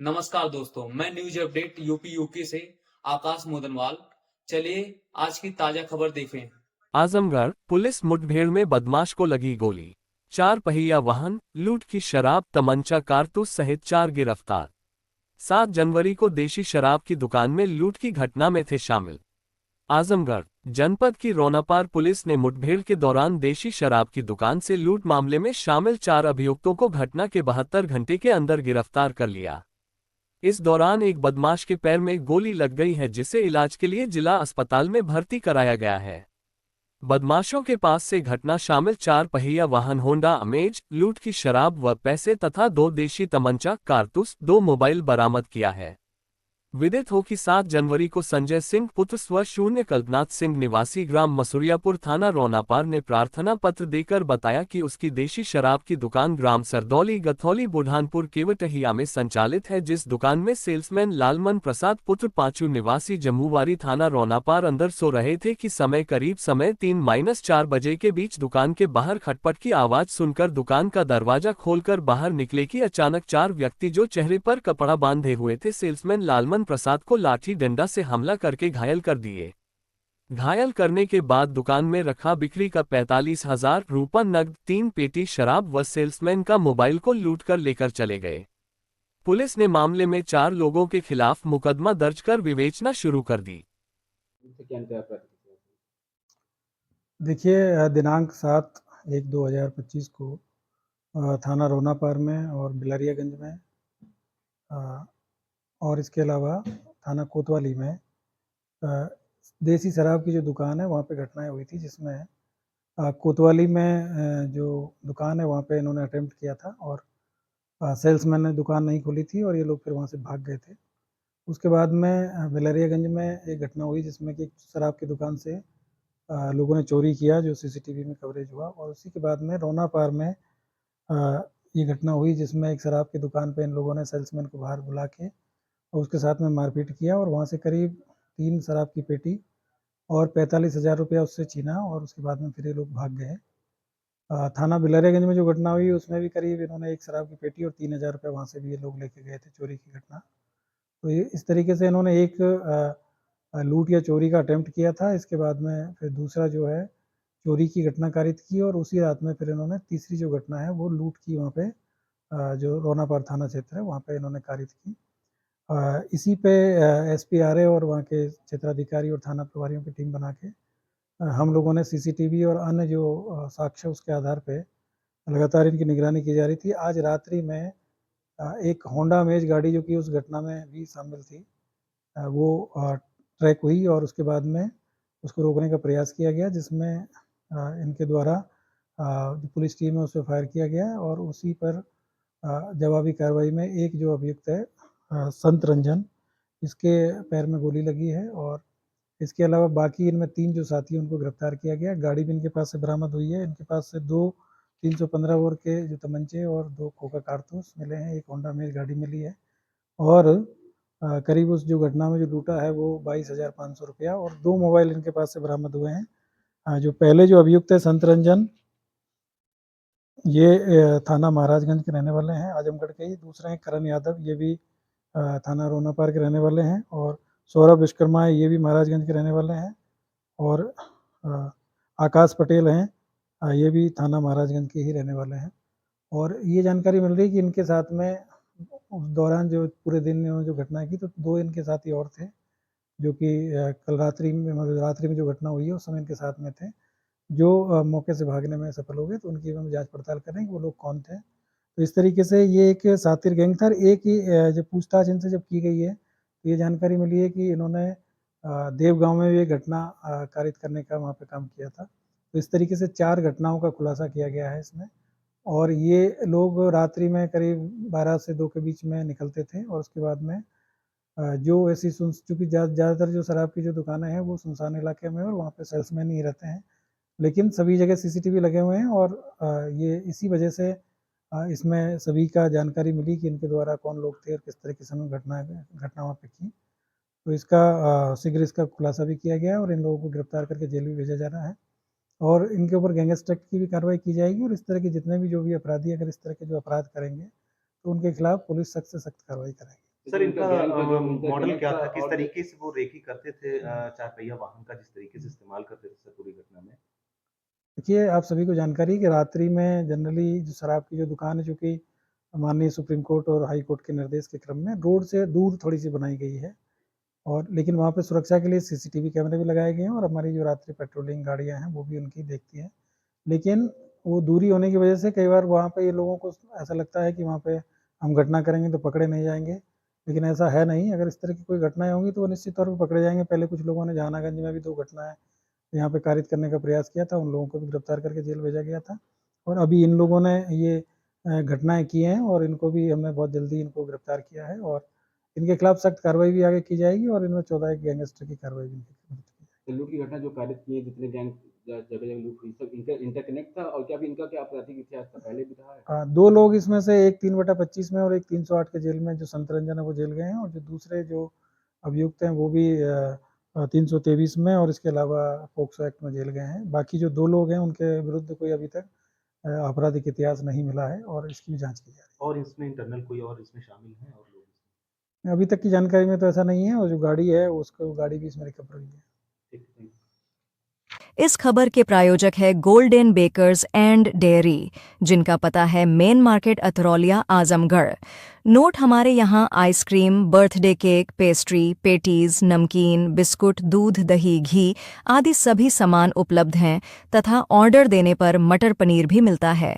नमस्कार दोस्तों, मैं न्यूज अपडेट यूपी यूके से आकाश मोदनवाल। चलिए आज की ताजा खबर देखें। आजमगढ़ पुलिस मुठभेड़ में बदमाश को लगी गोली। 4 पहिया वाहन, लूट की शराब, तमंचा, कारतूस सहित 4 गिरफ्तार। 7 जनवरी को देशी शराब की दुकान में लूट की घटना में थे शामिल। आजमगढ़ जनपद की रोनापार पुलिस ने मुठभेड़ के दौरान देशी शराब की दुकान से लूट मामले में शामिल 4 अभियुक्तों को घटना के 72 घंटे के अंदर गिरफ्तार कर लिया। इस दौरान एक बदमाश के पैर में गोली लग गई है, जिसे इलाज के लिए जिला अस्पताल में भर्ती कराया गया है। बदमाशों के पास से घटना शामिल 4 पहिया वाहन होंडा अमेज, लूट की शराब व पैसे तथा 2 देशी तमंचा, कारतूस, 2 मोबाइल बरामद किया है। विदित हो कि 7 जनवरी को संजय सिंह पुत्र स्व शून्य कल्पनाथ सिंह निवासी ग्राम मसूरियापुर थाना रोनापार ने प्रार्थना पत्र देकर बताया कि उसकी देशी शराब की दुकान ग्राम सरदौली गथौली बुढ़ानपुर केवटहिया में संचालित है, जिस दुकान में सेल्समैन लालमन प्रसाद पुत्र पांचू निवासी जम्मूवारी थाना रोनापार अंदर सो रहे थे कि करीब समय 3-4 बजे के बीच दुकान के बाहर खटपट की आवाज सुनकर दुकान का दरवाजा खोलकर बाहर निकले कि अचानक 4 व्यक्ति जो चेहरे पर कपड़ा बांधे हुए थे सेल्समैन लालमन प्रसाद को लाठी डंडा से हमला करके घायल कर दिए। घायल करने के बाद दुकान में रखा बिक्री का 45,000 रुपये नकद, 3 पेटी शराब व सेल्समैन का मोबाइल को लूट कर लेकर चले गए। पुलिस ने मामले में 4 लोगों के खिलाफ मुकदमा दर्ज कर विवेचना शुरू कर दी। देखिए दिनांक 7/1/2025 को थाना रोनापार में और बिलरियागंज में और इसके अलावा थाना कोतवाली में देसी शराब की जो दुकान है वहाँ पे घटनाएं हुई थी, जिसमें कोतवाली में जो दुकान है वहाँ पे इन्होंने अटेम्प्ट किया था और सेल्समैन ने दुकान नहीं खोली थी और ये लोग फिर वहाँ से भाग गए थे। उसके बाद में बिलरियागंज में एक घटना हुई जिसमें कि शराब की दुकान से लोगों ने चोरी किया, जो सीसीटीवी में कवरेज हुआ। और उसी के बाद में रोनापार में ये घटना हुई जिसमें एक शराब की दुकान पे इन लोगों ने सेल्समैन को बाहर बुला के और उसके साथ में मारपीट किया और वहाँ से करीब 3 शराब की पेटी और 45,000 रुपया उससे छीना और उसके बाद में फिर ये लोग भाग गए। थाना बिलरियागंज में जो घटना हुई उसमें भी करीब इन्होंने एक शराब की पेटी और 3,000 रुपये वहाँ से भी ये लोग लेके गए थे, चोरी की घटना। तो ये इस तरीके से इन्होंने एक लूट या चोरी का अटेम्प्ट किया था। इसके बाद में फिर दूसरा जो है चोरी की घटना कारित की और उसी रात में फिर इन्होंने तीसरी जो घटना है वो लूट की वहाँ पे जो रोनापार थाना क्षेत्र है वहाँ पे इन्होंने कारित की। इसी पे एसपी आरए और वहाँ के क्षेत्राधिकारी और थाना प्रभारियों की टीम बना के हम लोगों ने सीसीटीवी और अन्य जो साक्ष्य उसके आधार पे लगातार इनकी निगरानी की जा रही थी। आज रात्रि में एक होंडा अमेज गाड़ी जो कि उस घटना में भी शामिल थी वो ट्रैक हुई और उसके बाद में उसको रोकने का प्रयास किया गया, जिसमें इनके द्वारा जो पुलिस टीम है उस पर फायर किया गया और उसी पर जवाबी कार्रवाई में एक जो अभियुक्त है संत रंजन, इसके पैर में गोली लगी है और इसके अलावा बाकी इनमें 3 जो साथी हैं उनको गिरफ्तार किया गया। गाड़ी भी इनके पास से बरामद हुई है। इनके पास से 2 315 बोर के जो तमंचे और 2 खोखा कारतूस मिले हैं। एक होंडा अमेज गाड़ी मिली है और करीब उस जो घटना में जो लूटा है वो 22,500 रुपया और 2 मोबाइल इनके पास से बरामद हुए हैं। जो पहले जो अभियुक्त है संत रंजन, ये थाना महाराजगंज के रहने वाले हैं, आजमगढ़ के ही। दूसरे हैं करण यादव, ये भी थाना रोनापार के रहने वाले हैं और सौरभ विश्वकर्मा है, ये भी महाराजगंज के रहने वाले हैं और आकाश पटेल हैं, ये भी थाना महाराजगंज के ही रहने वाले हैं। और ये जानकारी मिल रही है कि इनके साथ में उस दौरान जो पूरे दिन इन्होंने जो घटना की तो 2 इनके साथी और थे, जो कि कल रात्रि में मतलब रात्रि में जो घटना हुई है उस समय इनके साथ में थे, जो मौके से भागने में सफल हो गए। तो उनकी हम जाँच पड़ताल कर रहे हैं कि वो लोग कौन थे। तो इस तरीके से ये एक शातिर गैंग था। एक ही जब पूछताछ इनसे जब की गई है तो ये जानकारी मिली है कि इन्होंने देवगाँव में भी एक घटना कारित करने का वहाँ पे काम किया था। तो इस तरीके से 4 घटनाओं का खुलासा किया गया है इसमें और ये लोग रात्रि में करीब 12 से 2 के बीच में निकलते थे और उसके बाद में जो ऐसी चूँकि ज़्यादातर जो शराब की जो दुकानें हैं वो सुनसान इलाके में और वहाँ पे सेल्समैन ही रहते हैं। लेकिन सभी जगह सीसीटीवी लगे हुए हैं और ये इसी वजह से इसमें सभी का जानकारी मिली कि इनके द्वारा कौन लोग थे और किस तरीके से उन्होंने घटना वहाँ पे की। तो इसका शीघ्र इसका खुलासा भी किया गया है और इन लोगों को गिरफ्तार करके जेल भी भेजा जा रहा है और इनके ऊपर गैंगस्टर एक्ट की भी कार्रवाई की जाएगी और इस तरह के जितने भी जो भी अपराधी अगर इस तरह के जो अपराध करेंगे तो उनके खिलाफ पुलिस सख्त से सख्त कार्रवाई करेगी। सर इनका गैंग का जो मॉडल क्या था, इंटरकनेक्ट किस और तरीके से वो रेकी करते थे, चार पहिया वाहन का जिस तरीके से इस्तेमाल करते थे सर पूरी घटना में? देखिए, आप सभी को जानकारी है कि रात्रि में जनरली जो शराब की जो दुकान है, चूँकि माननीय सुप्रीम कोर्ट और हाई कोर्ट के निर्देश के क्रम में रोड से दूर थोड़ी-सी बनाई गई है, और लेकिन वहाँ पे सुरक्षा के लिए सीसीटीवी कैमरे भी लगाए गए हैं, और हमारी जो रात्रि पेट्रोलिंग गाड़ियाँ हैं, वो भी उनकी देखती हैं। लेकिन वो दूरी होने की वजह से कई बार वहाँ पे ये लोगों को ऐसा लगता है कि वहाँ पे हम घटना करेंगे तो पकड़े नहीं जाएँगे, लेकिन ऐसा है नहीं। अगर इस तरह की कोई घटनाएँ होंगी तो वो निश्चित तौर पे पकड़े जाएँगे। पहले कुछ लोगों ने जहानागंज में भी 2 घटनाएँ यहाँ पे कारित करने का प्रयास किया था, उन लोगों को भी गिरफ्तार करके जेल भेजा गया था, और अभी इन लोगों ने ये घटनाएँ की हैं, और इनको भी हमने बहुत जल्दी इनको गिरफ्तार किया है, और इनके खिलाफ सख्त कार्रवाई भी आगे की जाएगी, और इनमें 14 एक गैंगस्टर की कार्रवाई भी इनके खिलाफ की जाएगी। तो लूट की घटना जो कारित की है, जितने गैंग जगह-जगह लूट हुई, सब इनका इंटरकनेक्ट था और क्या भी इनका क्या आपराधिक इतिहास था, पहले भी रहा है? 2 लोग इसमें से, एक 3/25 में और एक 308 के जेल में, जो संत रंजन है वो जेल गए हैं, और जो दूसरे जो अभियुक्त हैं वो भी 323 में और इसके अलावा पॉक्सो एक्ट में जेल गए हैं। बाकी जो 2 लोग हैं उनके विरुद्ध कोई अभी तक आपराधिक इतिहास नहीं मिला है, और इसकी भी जाँच की जा रही और इसमें इंटरनल कोई और इसमें शामिल हैं और लोग इसमें? है। अभी तक की जानकारी में तो ऐसा नहीं है, और जो गाड़ी है उसको गाड़ी भी इसमें रिकवर हुई है। ठीक, थैंक यू। इस खबर के प्रायोजक है गोल्डन बेकर्स एंड डेयरी, जिनका पता है main market Atraulia Azamgarh. Note हमारे यहाँ ice cream, birthday cake, pastry, patties, नमकीन, बिस्कुट, दूध, दही, घी आदि सभी सामान उपलब्ध हैं तथा ऑर्डर देने पर मटर पनीर भी मिलता है।